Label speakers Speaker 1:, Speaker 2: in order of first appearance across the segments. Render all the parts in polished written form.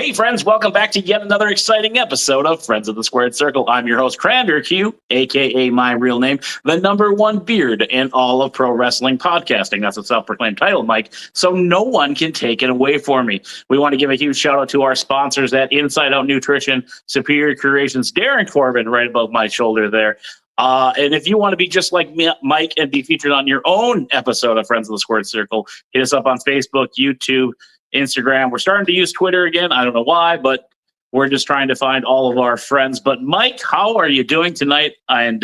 Speaker 1: Hey, friends, welcome back to yet another exciting episode of Friends of the Squared Circle. I'm your host, Cranberry Q, a.k.a. my real name, the #1 beard in all of pro wrestling podcasting. That's a self-proclaimed title, Mike, so no one can take it away for me. We want to give a huge shout-out to our sponsors at Inside Out Nutrition, Superior Creations, Darren Corbin, right above my shoulder there. And if you want to be just like me, Mike, and be featured on your own episode of Friends of the Squared Circle, hit us up on Facebook, YouTube, Instagram. We're starting to use Twitter again. I don't know why, but we're just trying to find all of our friends. But Mike, how are you doing tonight? And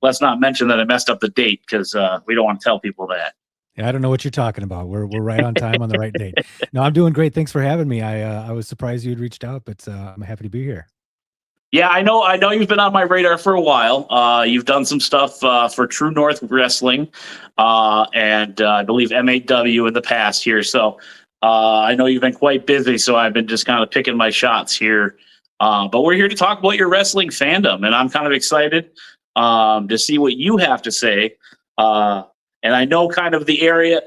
Speaker 1: let's not mention that I messed up the date because we don't want to tell people that.
Speaker 2: Yeah, I don't know what you're talking about. We're right on time on the right date. No, I'm doing great. Thanks for having me. I was surprised you had reached out, but I'm happy to be here.
Speaker 1: Yeah, I know you've been on my radar for a while. You've done some stuff for True North Wrestling and I believe MAW in the past here. So I know you've been quite busy, so I've been just kind of picking my shots here. But we're here to talk about your wrestling fandom, and I'm kind of excited to see what you have to say. And I know kind of the area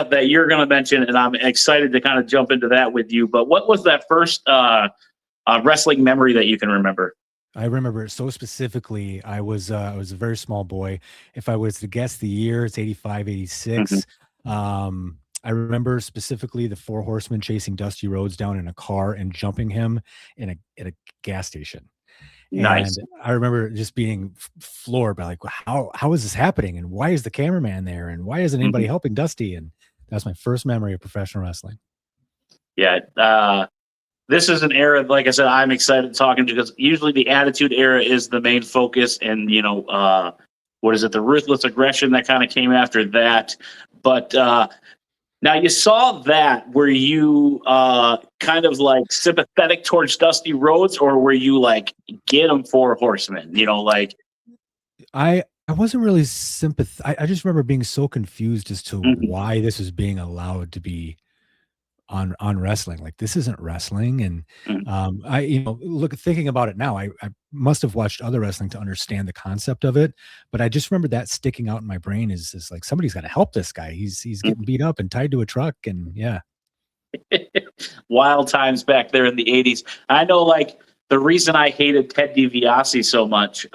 Speaker 1: that you're going to mention, and I'm excited to kind of jump into that with you. But what was that first wrestling memory that you can remember?
Speaker 2: I remember it so specifically. I was a very small boy. If I was to guess the year, it's 85, 86. Mm-hmm. I remember specifically the Four Horsemen chasing Dusty Rhodes down in a car and jumping him at a gas station.
Speaker 1: Nice.
Speaker 2: And I remember just being floored by like, how is this happening? And why is the cameraman there? And why isn't anybody helping Dusty? And that's my first memory of professional wrestling.
Speaker 1: Yeah. This is an era, like I said, I'm excited talking to, because usually the Attitude Era is the main focus. And, what is it? The Ruthless Aggression that kind of came after that. But, now you saw that. Were you kind of like sympathetic towards Dusty Rhodes, or were you like, get him Four Horsemen?
Speaker 2: I wasn't really sympathetic. I just remember being so confused as to why this was being allowed to be on wrestling. Like, this isn't wrestling. And thinking about it now, I must have watched other wrestling to understand the concept of it, but I just remember that sticking out in my brain is like, somebody's got to help this guy. He's getting beat up and tied to a truck. And yeah.
Speaker 1: Wild times back there in the 80s. I know, like, the reason I hated Ted DiBiase so much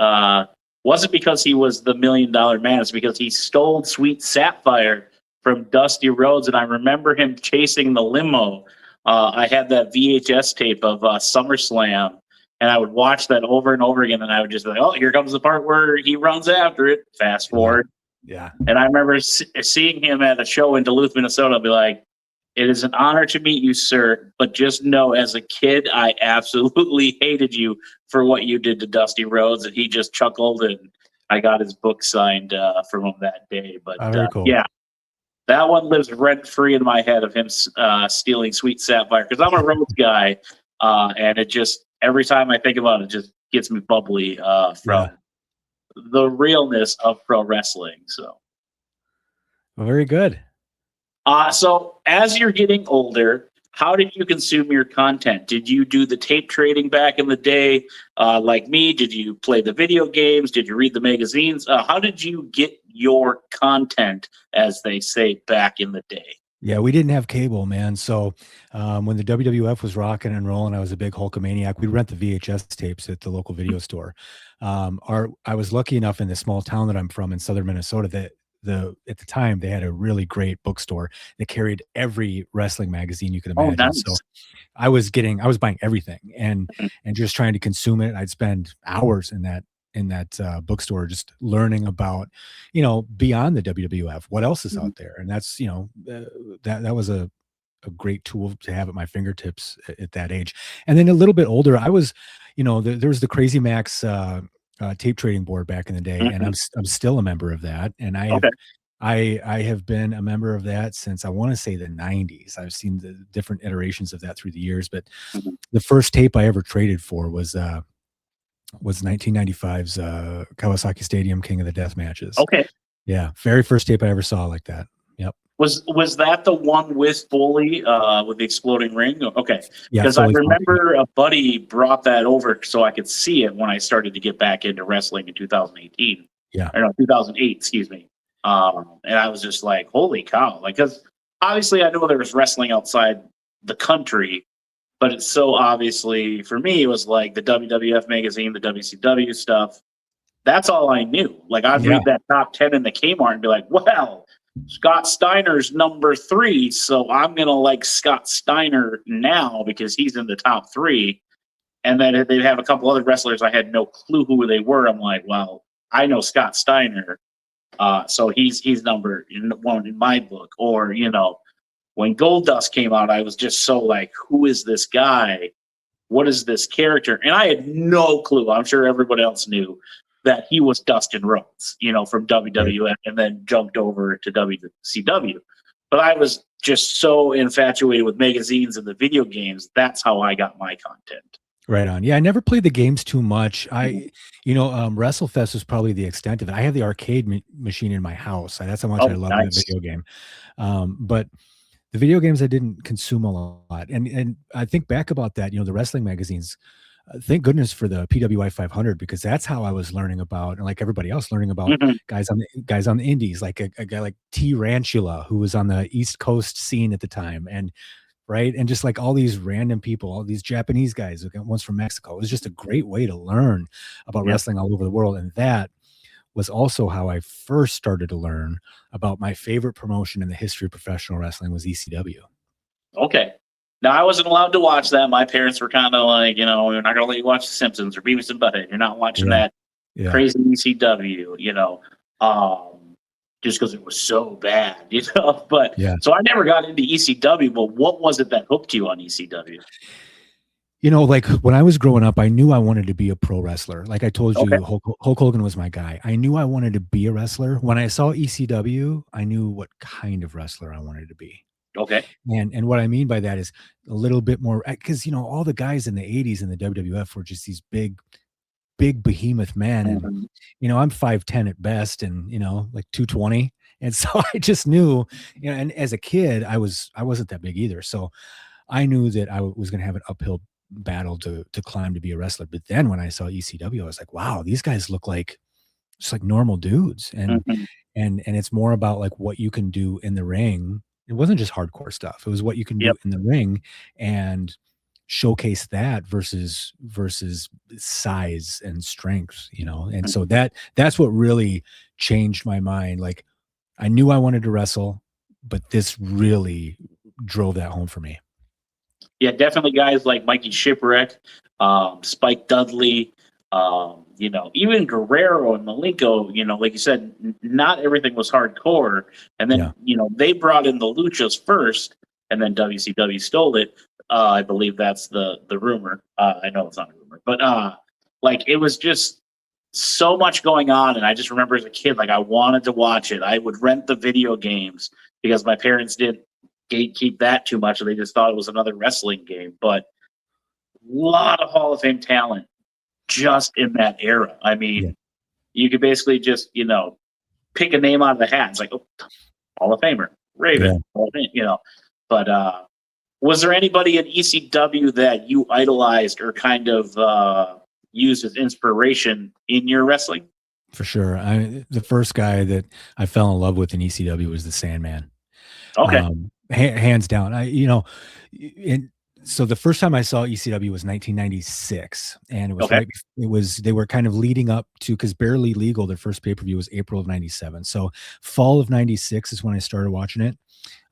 Speaker 1: wasn't because he was the $1 Million Man. It's because he stole Sweet Sapphire from Dusty Rhodes, and I remember him chasing the limo. I had that VHS tape of SummerSlam, and I would watch that over and over again, and I would just be like, oh, here comes the part where he runs after it. Fast forward.
Speaker 2: Yeah.
Speaker 1: And I remember seeing him at a show in Duluth, Minnesota. I'd be like, it is an honor to meet you, sir, but just know, as a kid, I absolutely hated you for what you did to Dusty Rhodes. And he just chuckled, and I got his book signed from him that day. But
Speaker 2: very cool.
Speaker 1: Yeah. That one lives rent-free in my head, of him stealing Sweet Sapphire, because I'm a Rhodes guy, and it just, every time I think about it, just gets me bubbly from the realness of pro wrestling. So,
Speaker 2: well, very good.
Speaker 1: So as you're getting older, how did you consume your content? Did you do the tape trading back in the day like me? Did you play the video games? Did you read the magazines? How did you get your content, as they say back in the day?
Speaker 2: Yeah, we didn't have cable, man. So when the WWF was rocking and rolling, I was a big Hulkamaniac. We'd rent the VHS tapes at the local video store. I was lucky enough in the small town that I'm from in southern Minnesota that at the time they had a really great bookstore that carried every wrestling magazine you could imagine.
Speaker 1: Oh, nice.
Speaker 2: So I was buying everything and just trying to consume it. I'd spend hours in that bookstore just learning about, beyond the WWF, what else is out there. And that's, that was a great tool to have at my fingertips at that age. And then a little bit older, I was, there was the Crazy Max tape trading board back in the day, and I'm still a member of that. And I have been a member of that since, I want to say, the 90s. I've seen the different iterations of that through the years, but the first tape I ever traded for was 1995's Kawasaki Stadium King of the Death matches.
Speaker 1: Okay.
Speaker 2: Yeah, very first tape I ever saw like that. Yep.
Speaker 1: Was that the one with Foley with the exploding ring? Okay.
Speaker 2: Yeah,
Speaker 1: because I remember a buddy brought that over so I could see it when I started to get back into wrestling in 2018.
Speaker 2: Yeah.
Speaker 1: Or no, 2008, excuse me. And I was just like, holy cow. Like, because obviously I know there was wrestling outside the country, but it's so obviously for me, it was like the WWF magazine, the WCW stuff. That's all I knew. Like I'd
Speaker 2: Yeah.
Speaker 1: read that top 10 in the Kmart and be like, well, Scott Steiner's number 3, so I'm gonna like Scott Steiner now because he's in the top 3. And then they'd have a couple other wrestlers I had no clue who they were. I'm like, well, I know Scott Steiner, so he's number 1 in my book. Or when Goldust came out, I was just so like, who is this guy? What is this character? And I had no clue. I'm sure everybody else knew that he was Dustin Rhodes, from WWF and then jumped over to WCW. But I was just so infatuated with magazines and the video games. That's how I got my content.
Speaker 2: Right on. Yeah, I never played the games too much. WrestleFest was probably the extent of it. I have the arcade machine in my house. That's how much I love that video game. But the video games I didn't consume a lot. And I think back about that, the wrestling magazines, thank goodness for the PWI 500, because that's how I was learning about, and like everybody else, learning about guys on the indies, like a guy like T Rantula, who was on the East Coast scene at the time. And right. And just like all these random people, all these Japanese guys, one's from Mexico. It was just a great way to learn about wrestling all over the world. And that was also how I first started to learn about my favorite promotion in the history of professional wrestling was ECW.
Speaker 1: Okay. Now, I wasn't allowed to watch that. My parents were kind of like, we're not going to let you watch The Simpsons or Beavis and Butthead. You're not watching that crazy ECW, just because it was so bad, But so I never got into ECW. But what was it that hooked you on ECW?
Speaker 2: Like when I was growing up, I knew I wanted to be a pro wrestler. Like I told you, Hulk Hogan was my guy. I knew I wanted to be a wrestler. When I saw ECW, I knew what kind of wrestler I wanted to be.
Speaker 1: Okay.
Speaker 2: And what I mean by that is a little bit more, because, all the guys in the 80s in the WWF were just these big behemoth men. And, I'm 5'10" at best and, like 220. And so I just knew, and as a kid, I wasn't that big either. So I knew that I was going to have an uphill battle to climb to be a wrestler. But then when I saw ECW, I was like, wow, these guys look like just like normal dudes. And it's more about like what you can do in the ring. It wasn't just hardcore stuff. It was what you can do in the ring and showcase that versus size and strength, And so that's what really changed my mind. Like I knew I wanted to wrestle, but this really drove that home for me.
Speaker 1: Yeah, definitely guys like Mikey Shipwreck, Spike Dudley, even Guerrero and Malenko, like you said, not everything was hardcore. And then, they brought in the Luchas first, and then WCW stole it. I believe that's the rumor. I know it's not a rumor, but it was just so much going on. And I just remember as a kid, like I wanted to watch it. I would rent the video games because my parents didn't gatekeep that too much. They just thought it was another wrestling game. But a lot of Hall of Fame talent just in that era. I mean, you could basically just, pick a name out of the hat. It's like, oh, Hall of Famer, Raven, But was there anybody in ECW that you idolized or kind of used as inspiration in your wrestling?
Speaker 2: For sure. The first guy that I fell in love with in ECW was the Sandman.
Speaker 1: Okay.
Speaker 2: Hands down. So the first time I saw ECW was 1996, and it was they were kind of leading up to, because Barely Legal, their first pay-per-view was April of 97. So fall of 96 is when I started watching it.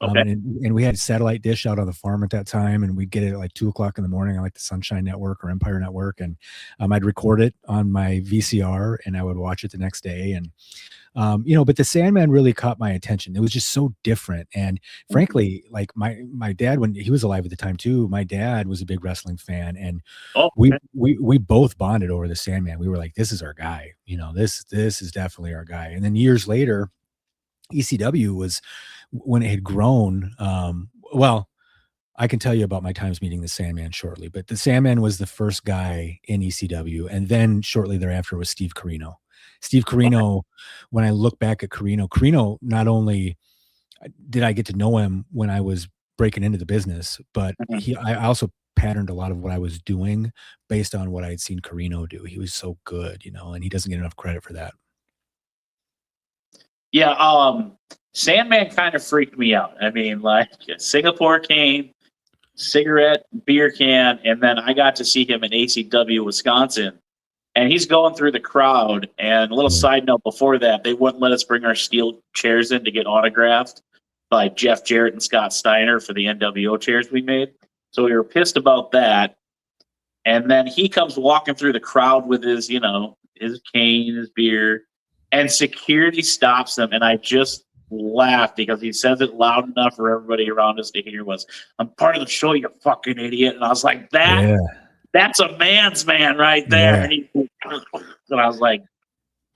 Speaker 2: And we had a satellite dish out on the farm at that time, and we'd get it at like 2:00 in the morning on like the Sunshine Network or Empire Network. And I'd record it on my VCR and I would watch it the next day. And but the Sandman really caught my attention. It was just so different. And frankly, like my dad, when he was alive at the time too, my dad was a big wrestling fan, and we both bonded over the Sandman. We were like, this is our guy, this is definitely our guy. And then years later, ECW was when it had grown. I can tell you about my times meeting the Sandman shortly, but the Sandman was the first guy in ECW. And then shortly thereafter was Steve Corino. Steve Corino, when I look back at Corino, not only did I get to know him when I was breaking into the business, but I also patterned a lot of what I was doing based on what I had seen Corino do. He was so good, and he doesn't get enough credit for that.
Speaker 1: Yeah, Sandman kind of freaked me out. I mean, like Singapore came, cigarette, beer can, and then I got to see him in ACW, Wisconsin. And he's going through the crowd. And a little side note before that, they wouldn't let us bring our steel chairs in to get autographed by Jeff Jarrett and Scott Steiner for the NWO chairs we made. So we were pissed about that. And then he comes walking through the crowd with his, his cane, his beer, and security stops him. And I just laughed because he says it loud enough for everybody around us to hear was, "I'm part of the show, you fucking idiot." And I was like, that's a man's man right there. And I was like,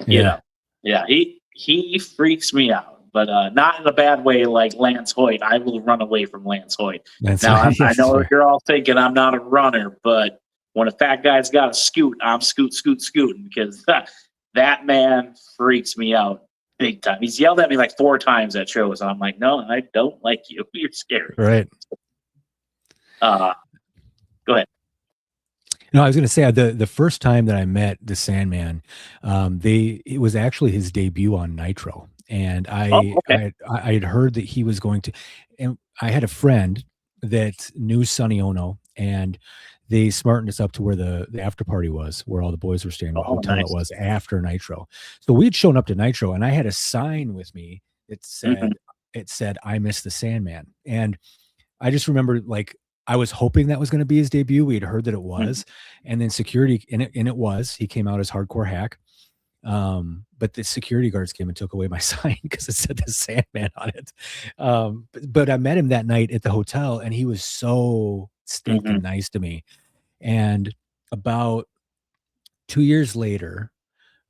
Speaker 1: he freaks me out, but not in a bad way like Lance Hoyt. I will run away from Lance Hoyt. I know you're all thinking I'm not a runner, but when a fat guy's got a scoot, I'm scooting because that man freaks me out big time. He's yelled at me like 4 times at shows. I'm like, no, I don't like you. You're scary.
Speaker 2: Right.
Speaker 1: Go ahead.
Speaker 2: No, I was going to say the first time that I met the Sandman, it was actually his debut on Nitro, and I had heard that he was going to, and I had a friend that knew Sonny Ono, and they smartened us up to where the after party was, where all the boys were staying, what hotel it was after Nitro. So we had shown up to Nitro, and I had a sign with me that said, "I miss the Sandman," and I just remember like, I was hoping that was going to be his debut. We had heard that it was, and then security, and it was. He came out as Hardcore Hack, but the security guards came and took away my sign because it said the Sandman on it. But I met him that night at the hotel, and he was so stinking nice to me. And about 2 years later,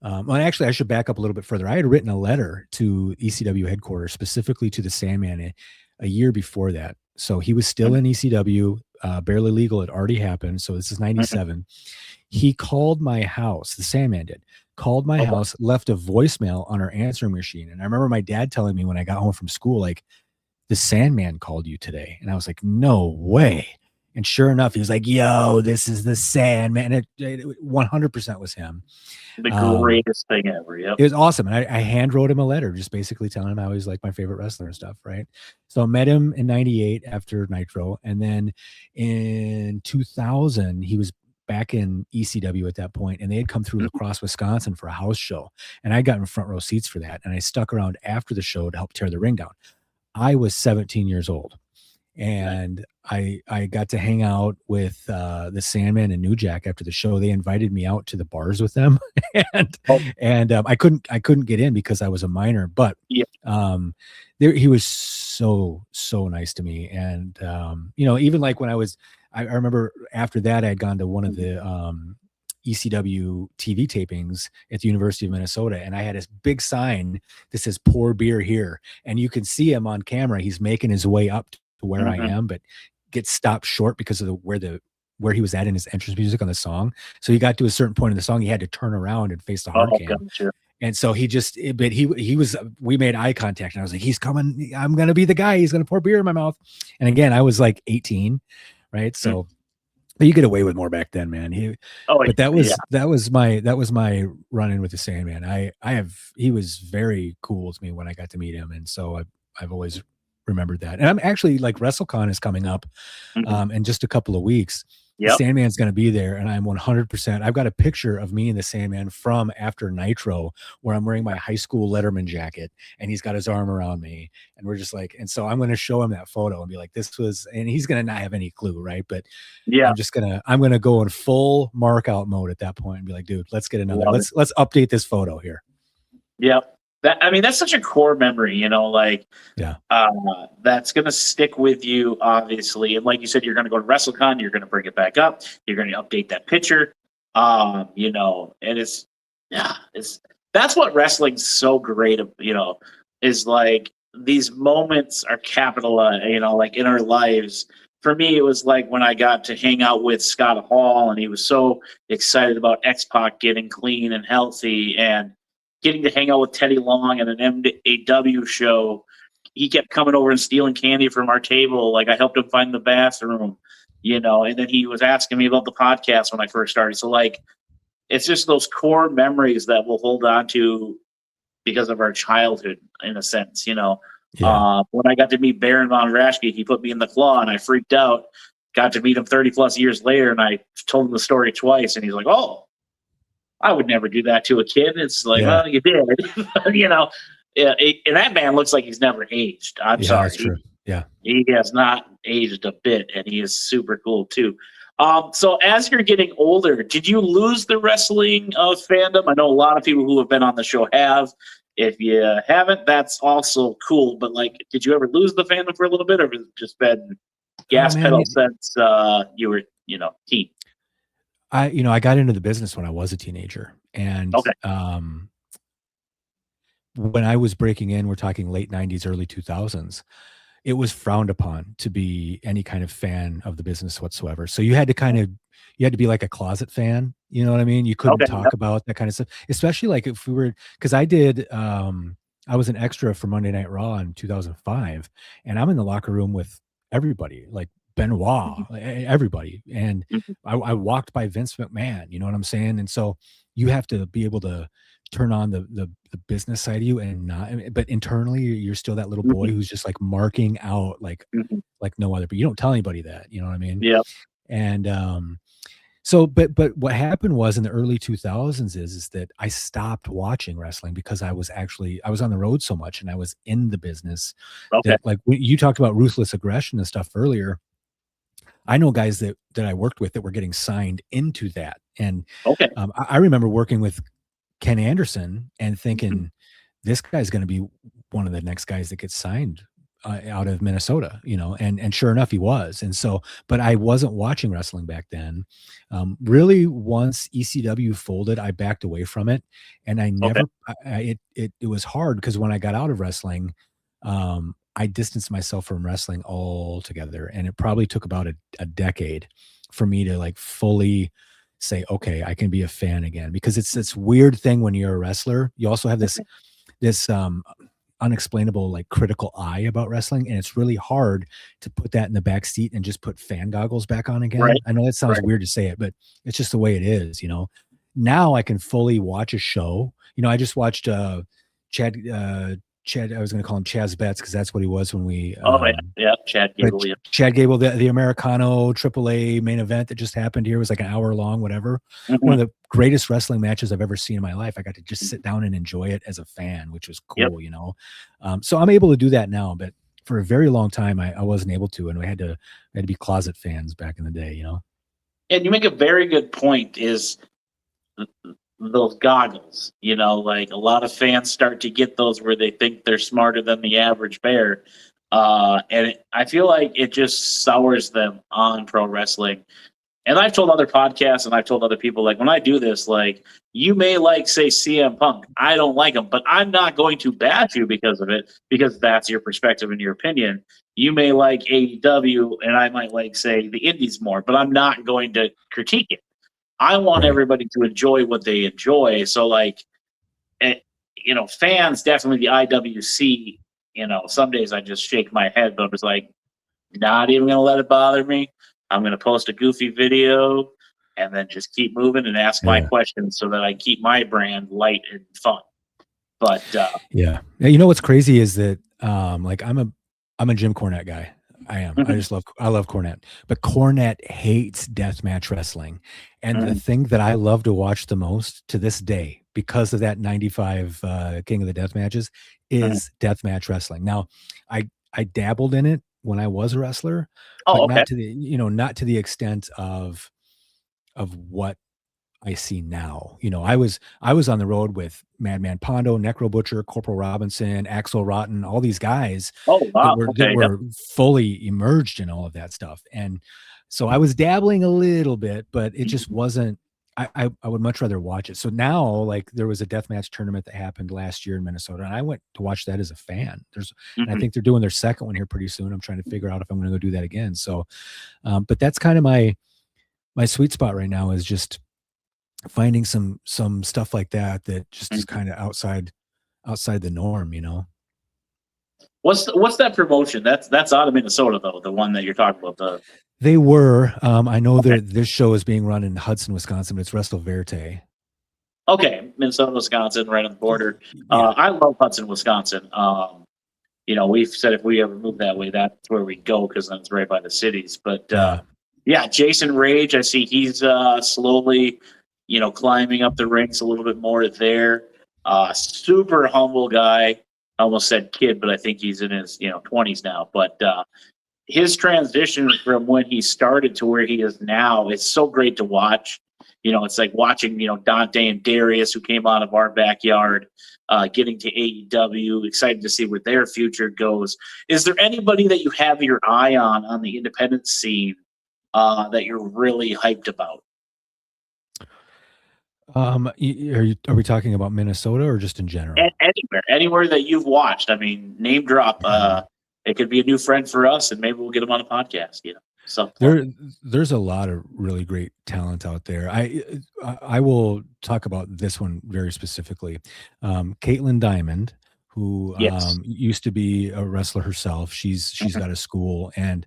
Speaker 2: well, actually, I should back up a little bit further. I had written a letter to ECW headquarters, specifically to the Sandman, a year before that. So he was still in ECW, Barely Legal had already happened. So this is 97. He called my house, the Sandman called my house, left a voicemail on our answering machine. And I remember my dad telling me when I got home from school, like, the Sandman called you today. And I was like, no way. And sure enough, he was like, yo, this is the Sandman. It 100% was him.
Speaker 1: The greatest thing ever. Yep.
Speaker 2: It was awesome. And I hand wrote him a letter, just basically telling him how he's like my favorite wrestler and stuff. Right. So I met him in 98 after Nitro. And then in 2000, he was back in ECW at that point, and they had come through La Crosse, Wisconsin for a house show. And I got in front row seats for that. And I stuck around after the show to help tear the ring down. I was 17 years old. And I got to hang out with the Sandman and New Jack after the show. They invited me out to the bars with them, and I couldn't get in because I was a minor. But he was so nice to me, and even like when I remember after that I had gone to one of the ECW TV tapings at the University of Minnesota, and I had this big sign that says "Pour beer here," and you can see him on camera. He's making his way up to where I am, but gets stopped short because of where he was at in his entrance music on the song. So he got to a certain point in the song, he had to turn around and face the hard cam. And so we made eye contact, and I was like, he's coming. I'm going to be the guy. He's going to pour beer in my mouth. And again, I was like 18. Right. So, but you get away with more back then, man. But that was my run-in with the Sandman. He was very cool to me when I got to meet him. And so I've always remembered that. And I'm actually, like, WrestleCon is coming up in just a couple of weeks. The Sandman's going to be there, and I'm 100%. I've got a picture of me and the Sandman from after Nitro where I'm wearing my high school Letterman jacket, and he's got his arm around me, and we're just like, and so I'm going to show him that photo and be like, this was, and he's going to not have any clue, right? But I'm going to go in full mark out mode at that point and be like, dude, let's get another, let's update this photo here.
Speaker 1: Yep. That's such a core memory, that's going to stick with you, obviously. And like you said, you're going to go to WrestleCon, you're going to bring it back up, you're going to update that picture, and that's what wrestling's so great, is like these moments are capitalized, like in our lives. For me, it was like when I got to hang out with Scott Hall, and he was so excited about X-Pac getting clean and healthy, and getting to hang out with Teddy Long at an MAW show. He kept coming over and stealing candy from our table. Like, I helped him find the bathroom, and then he was asking me about the podcast when I first started. So, like, it's just those core memories that we'll hold on to because of our childhood, in a sense, When I got to meet Baron Von Raschke, he put me in the claw, and I freaked out got to meet him 30 plus years later, and I told him the story twice, and he's like, "Oh, I would never do that to a kid." It's like,
Speaker 2: Yeah.
Speaker 1: well, you did, you know. Yeah, and that man looks like he's never aged. I'm
Speaker 2: Yeah,
Speaker 1: sorry,
Speaker 2: that's true. Yeah.
Speaker 1: he has not aged a bit, and he is super cool too. So as you're getting older, did you lose the wrestling fandom? I know a lot of people who have been on the show have. If you haven't, that's also cool. But like, did you ever lose the fandom for a little bit, or has it just been
Speaker 2: Oh
Speaker 1: gas
Speaker 2: man,
Speaker 1: pedal since you were, teen?
Speaker 2: I got into the business when I was a teenager, and
Speaker 1: Okay.
Speaker 2: when I was breaking in, we're talking late '90s, early 2000s. It was frowned upon to be any kind of fan of the business whatsoever. So you had to be like a closet fan. You know what I mean? You couldn't
Speaker 1: Okay.
Speaker 2: talk
Speaker 1: Yep.
Speaker 2: about that kind of stuff, especially like if we were, because I was an extra for Monday Night Raw in 2005, and I'm in the locker room with everybody, like Benoit,
Speaker 1: Mhm.
Speaker 2: everybody. And
Speaker 1: Mhm.
Speaker 2: I walked by Vince McMahon, you know what I'm saying? And so you have to be able to turn on the business side of you and not, but internally you're still that little boy
Speaker 1: Mhm.
Speaker 2: who's just like marking out
Speaker 1: Mhm.
Speaker 2: like no other, but you don't tell anybody that, you know what I mean?
Speaker 1: Yep.
Speaker 2: And so but what happened was in the early 2000s is that I stopped watching wrestling because I was on the road so much and I was in the business
Speaker 1: Okay.
Speaker 2: that, like, when you talked about ruthless aggression and stuff earlier, I know guys that I worked with that were getting signed into that. And
Speaker 1: Okay.
Speaker 2: I remember working with Ken Anderson and
Speaker 1: Mhm.
Speaker 2: thinking, this guy's going to be one of the next guys that gets signed out of Minnesota, and sure enough, he was. And so, but I wasn't watching wrestling back then. Really, once ECW folded, I backed away from it, and I
Speaker 1: Okay.
Speaker 2: never. It was hard because when I got out of wrestling, I distanced myself from wrestling altogether, and it probably took about a decade for me to like fully say, okay, I can be a fan again, because it's this weird thing when you're a wrestler. You also have this unexplainable like critical eye about wrestling, and it's really hard to put that in the back seat and just put fan goggles back on again.
Speaker 1: Right.
Speaker 2: I know that sounds
Speaker 1: Right.
Speaker 2: weird to say it, but it's just the way it is. Now I can fully watch a show. I just watched Chad Chad, I was going to call him Chaz Betts because that's what he was when we
Speaker 1: Oh yeah. Yeah. Chad
Speaker 2: but
Speaker 1: Gable. Yeah.
Speaker 2: Chad Gable, the Americano AAA main event that just happened here was like an hour long, whatever. One
Speaker 1: Mhm.
Speaker 2: of the greatest wrestling matches I've ever seen in my life. I got to just sit down and enjoy it as a fan, which was
Speaker 1: Yep.
Speaker 2: cool. So I'm able to do that now, but for a very long time I wasn't able to, and we had to be closet fans back in the day.
Speaker 1: And you make a very good point. Is those goggles. Like a lot of fans start to get those where they think they're smarter than the average bear. I feel like it just sours them on pro wrestling. And I've told other podcasts and I've told other people, like, when I do this, like, you may like, say, CM Punk. I don't like him, but I'm not going to bash you because of it, because that's your perspective and your opinion. You may like AEW, and I might like, say, the Indies more, but I'm not going to critique it. I want
Speaker 2: Right.
Speaker 1: everybody to enjoy what they enjoy. So, like, eh, fans definitely the IWC. Some days I just shake my head, but I'm just like, not even gonna let it bother me. I'm gonna post a goofy video and then just keep moving and ask my
Speaker 2: Yeah.
Speaker 1: questions so that I keep my brand light and fun. But
Speaker 2: Yeah. Yeah, you know what's crazy is that like I'm a Jim Cornette guy. I am.
Speaker 1: mhm,
Speaker 2: I love Cornette. But Cornette hates deathmatch wrestling. And the
Speaker 1: mhm,
Speaker 2: thing that I love to watch the most to this day, because of that 95 King of the Death Matches,
Speaker 1: mhm.
Speaker 2: is deathmatch wrestling. Now, I dabbled in it when I was a wrestler, but
Speaker 1: Oh, okay.
Speaker 2: not to the extent of what I see now. I was on the road with Madman Pondo, Necro Butcher, Corporal Robinson, Axel Rotten, all these guys
Speaker 1: Oh,
Speaker 2: that
Speaker 1: wow.
Speaker 2: were that
Speaker 1: Okay. Yep.
Speaker 2: were fully immersed in all of that stuff. And so I was dabbling a little bit, but it just
Speaker 1: Mhm,
Speaker 2: wasn't. I would much rather watch it. So now, like, there was a deathmatch tournament that happened last year in Minnesota, and I went to watch that as a fan. And I
Speaker 1: mhm.
Speaker 2: think they're doing their second one here pretty soon. I'm trying to figure out if I'm going to go do that again. So, but that's kind of my sweet spot right now, is just finding some stuff like that just is
Speaker 1: Mhm.
Speaker 2: kind of outside the norm.
Speaker 1: What's that promotion? That's out of Minnesota though. The one that you're talking about. The
Speaker 2: They were. I know
Speaker 1: Okay.
Speaker 2: that this show is being run in Hudson, Wisconsin, but it's Wrestle Verte.
Speaker 1: Okay, Minnesota, Wisconsin, right on the border.
Speaker 2: Yeah.
Speaker 1: I love Hudson, Wisconsin. We've said if we ever move that way, that's where we go because then it's right by the cities. But
Speaker 2: Yeah.
Speaker 1: Yeah, Jason Rage. I see he's slowly, climbing up the ranks a little bit more there. Super humble guy. I almost said kid, but I think he's in his 20s now. But his transition from when he started to where he is now, it's so great to watch. It's like watching Dante and Darius, who came out of our backyard, getting to AEW. Excited to see where their future goes. Is there anybody that you have your eye on the independent scene that you're really hyped about?
Speaker 2: Are we talking about Minnesota or just in general?
Speaker 1: Anywhere that you've watched. I mean, name drop. It could be a new friend for us, and maybe we'll get them on a podcast. So
Speaker 2: there's a lot of really great talent out there. I will talk about this one very specifically. Caitlin Diamond, who
Speaker 1: Yes.
Speaker 2: used to be a wrestler herself. She's got a school, and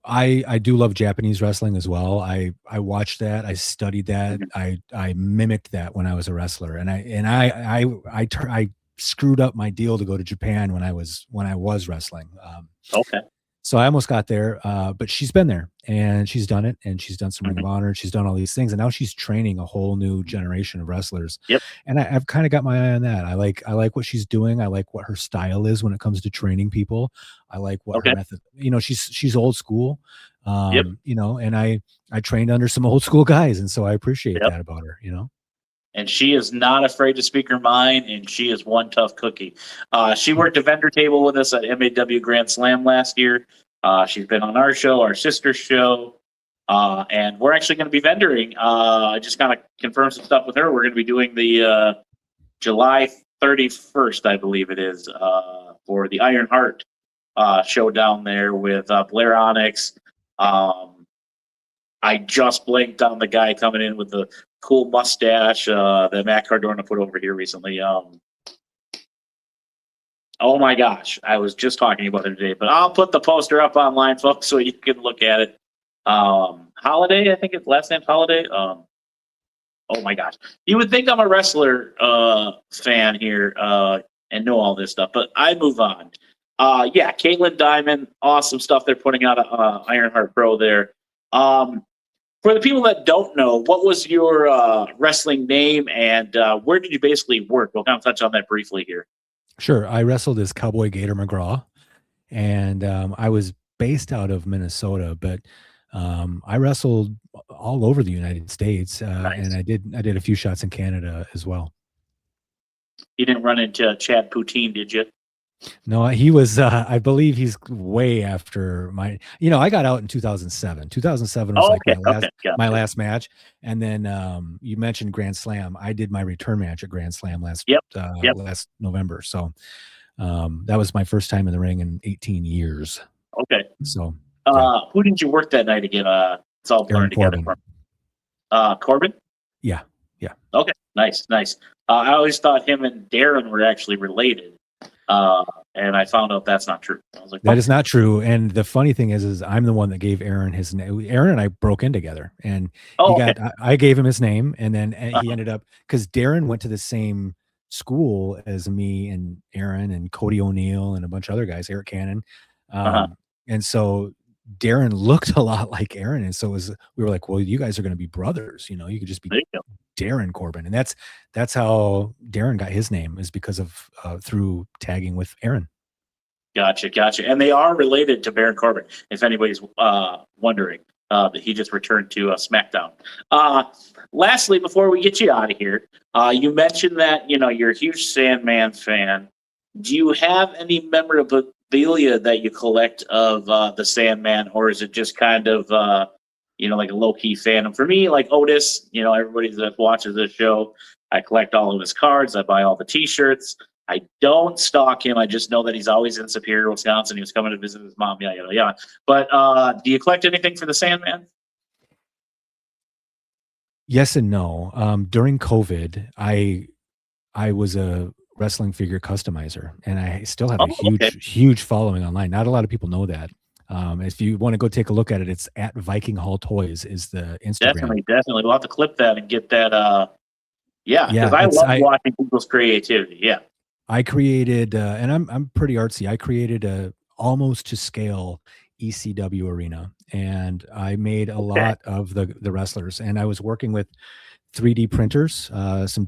Speaker 2: I do love Japanese wrestling as well. I watched that. I studied that. I mimicked that when I was a wrestler, and I screwed up my deal to go to Japan when I was wrestling.
Speaker 1: Okay.
Speaker 2: So I almost got there, but she's been there and she's done it, and she's done some Ring of Honor. She's done all these things, and now she's training a whole new generation of wrestlers.
Speaker 1: Yep.
Speaker 2: And I've kind of got my eye on that. I like what she's doing. I like what her style is when it comes to training people. I like what her method. She's old school.
Speaker 1: Yep.
Speaker 2: And I trained under some old school guys, and so I appreciate that about her.
Speaker 1: And she is not afraid to speak her mind, and she is one tough cookie. She worked a vendor table with us at MAW Grand Slam last year. She's been on our show, our sister show, and we're actually going to be vendoring. I just kind of confirmed some stuff with her. We're going to be doing the July 31st, I believe it is, for the Iron Heart show down there with Blair Onyx. I just blanked on the guy coming in with the cool mustache that Matt Cardona put over here recently. Oh my gosh, I was just talking about it today, but I'll put the poster up online, folks, so you can look at it. Holiday, I think his last name's Holiday. Oh my gosh, you would think I'm a wrestler fan here and know all this stuff, but I move on. Yeah, Caitlin Diamond, awesome stuff they're putting out Ironheart Pro there. For the people that don't know, what was your wrestling name, and where did you basically work? We'll kind of touch on that briefly here.
Speaker 2: Sure. I wrestled as Cowboy Gator MaGraw, and I was based out of Minnesota, but I wrestled all over the United States,
Speaker 1: Nice.
Speaker 2: And I did a few shots in Canada as well.
Speaker 1: You didn't run into Chad Poutine, did you?
Speaker 2: No, he was, I believe he's way after my, I got out in 2007. 2007 was my last match. And then you mentioned Grand Slam. I did my return match at Grand Slam last November. So that was my first time in the ring in 18 years.
Speaker 1: Okay.
Speaker 2: So
Speaker 1: who did you work that night again? It's all blurred together. Corbin?
Speaker 2: Yeah.
Speaker 1: Okay. Nice. I always thought him and Darren were actually related. And I found out that's not true. I was like,
Speaker 2: that is not true. And the funny thing is I'm the one that gave Aaron his name. Aaron and I broke in together, and I gave him his name, and then he ended up, because Darren went to the same school as me and Aaron and Cody O'Neill and a bunch of other guys, Eric Cannon. And so Darren looked a lot like Aaron. And so we were like, well, you guys are going to be brothers. You could just be Darren Corbin. And that's how Darren got his name, is because of through tagging with Aaron.
Speaker 1: Gotcha. And they are related to Baron Corbin, if anybody's wondering. That he just returned to SmackDown. Lastly, before we get you out of here, you mentioned that you're a huge Sandman fan. Do you have any memorabilia that you collect of the Sandman, or is it just kind of like a low-key fandom? For me, like Otis, everybody that watches this show, I collect all of his cards. I buy all the T-shirts. I don't stalk him. I just know that he's always in Superior, Wisconsin. He was coming to visit his mom. Yeah. But do you collect anything for the Sandman?
Speaker 2: Yes and no. During COVID, I was a wrestling figure customizer, and I still have a huge following online. Not a lot of people know that. If you want to go take a look at it, it's at Viking Hall Toys is the Instagram.
Speaker 1: Definitely. We'll have to clip that and get that. Because I love watching people's creativity. Yeah.
Speaker 2: I created, and I'm pretty artsy. I created a almost to scale ECW arena, and I made a lot of the wrestlers. And I was working with 3D printers, some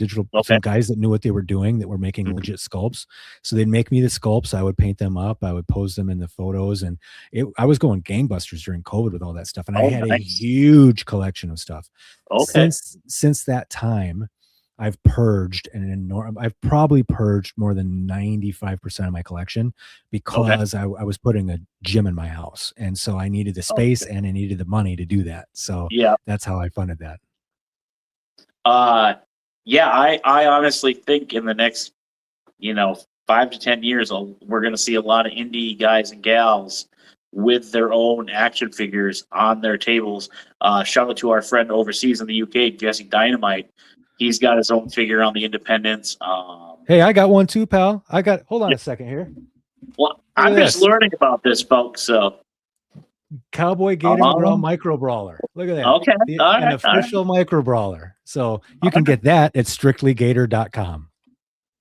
Speaker 2: guys that knew what they were doing, that were making legit sculpts. So they'd make me the sculpts. I would paint them up. I would pose them in the photos, and I was going gangbusters during COVID with all that stuff. And I had a huge collection of stuff. Since that time, I've purged I've probably purged more than 95% of my collection, because I was putting a gym in my house. And so I needed the space and I needed the money to do that. So that's how I funded that.
Speaker 1: I honestly think in the next, 5 to 10 years, we're going to see a lot of indie guys and gals with their own action figures on their tables. Shout out to our friend overseas in the UK, Jesse Dynamite. He's got his own figure on the Independence.
Speaker 2: Hey, I got one too, pal. Hold on a second here.
Speaker 1: Well, I'm just learning about this, folks. So,
Speaker 2: Cowboy Gator MaGraw Micro Brawler. Look at that.
Speaker 1: Okay.
Speaker 2: An official Micro Brawler. So you can get that at strictlygator.com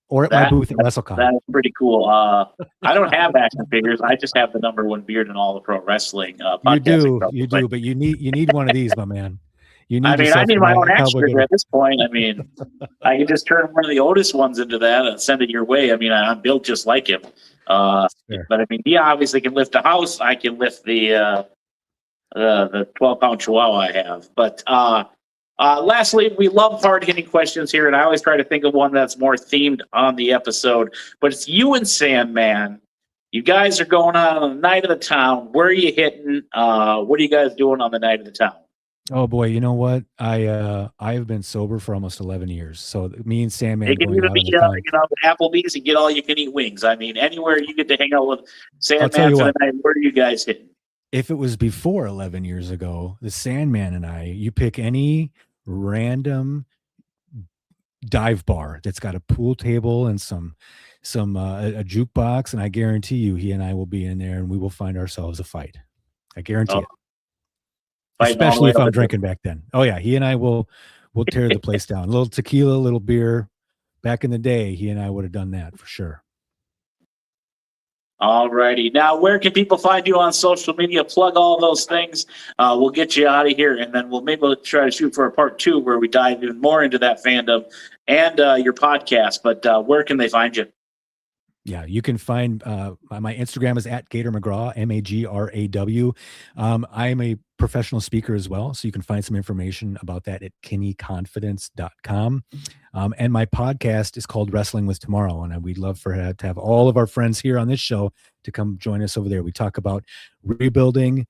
Speaker 2: or at my booth at WrestleCon.
Speaker 1: That is pretty cool. I don't have action figures. I just have the #1 beard in all the pro wrestling.
Speaker 2: You do, but you need one of these, my man.
Speaker 1: I need my own action figure at this point. I can just turn one of the Otis ones into that and send it your way. I'm built just like him. But he obviously can lift a house. I can lift the 12-pound Chihuahua I have. But lastly, we love hard-hitting questions here, and I always try to think of one that's more themed on the episode. But it's you and Sandman. You guys are going on the night of the town. Where are you hitting? What are you guys doing on the night of the town?
Speaker 2: Oh boy, you know what? I've been sober for almost 11 years. So me and Sandman.
Speaker 1: It can even be Applebee's and get all you can eat wings. Anywhere you get to hang out with Sandman for the night. Where are you guys hitting?
Speaker 2: If it was before 11 years ago, the Sandman and I, you pick any random dive bar that's got a pool table and a jukebox, and I guarantee you, he and I will be in there and we will find ourselves a fight. I guarantee it. Especially if I'm drinking back then. Oh yeah, he and I will tear the place down. A little tequila, a little beer. Back in the day, he and I would have done that for sure.
Speaker 1: All righty. Now, where can people find you on social media? Plug all those things. We'll get you out of here, and then we'll try to shoot for a part 2 where we dive even more into that fandom and your podcast. But where can they find you?
Speaker 2: Yeah, you can find my Instagram is at Gator MaGraw, MaGraw. I'm a professional speaker as well, so you can find some information about that at kinneyconfidence.com. And my podcast is called Wrestling with Tomorrow, and we'd love to have all of our friends here on this show to come join us over there. We talk about rebuilding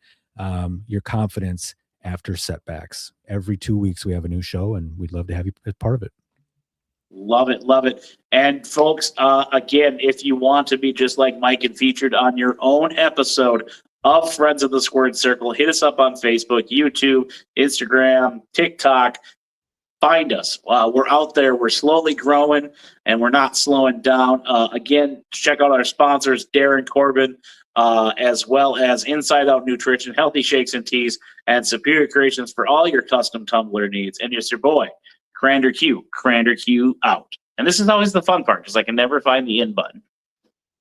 Speaker 2: your confidence after setbacks. Every 2 weeks we have a new show, and we'd love to have you as part of it.
Speaker 1: Love it, love it. And folks, again, if you want to be just like Mike and featured on your own episode of Friends of the Squared Circle, hit us up on Facebook, YouTube, Instagram, TikTok. Find us. We're out there. We're slowly growing, and we're not slowing down. Again, check out our sponsors, Darren Corbin, as well as Inside Out Nutrition, Healthy Shakes and Teas, and Superior Creations for all your custom tumbler needs. And it's your boy, Crander Q out. And this is always the fun part because I can never find the in button.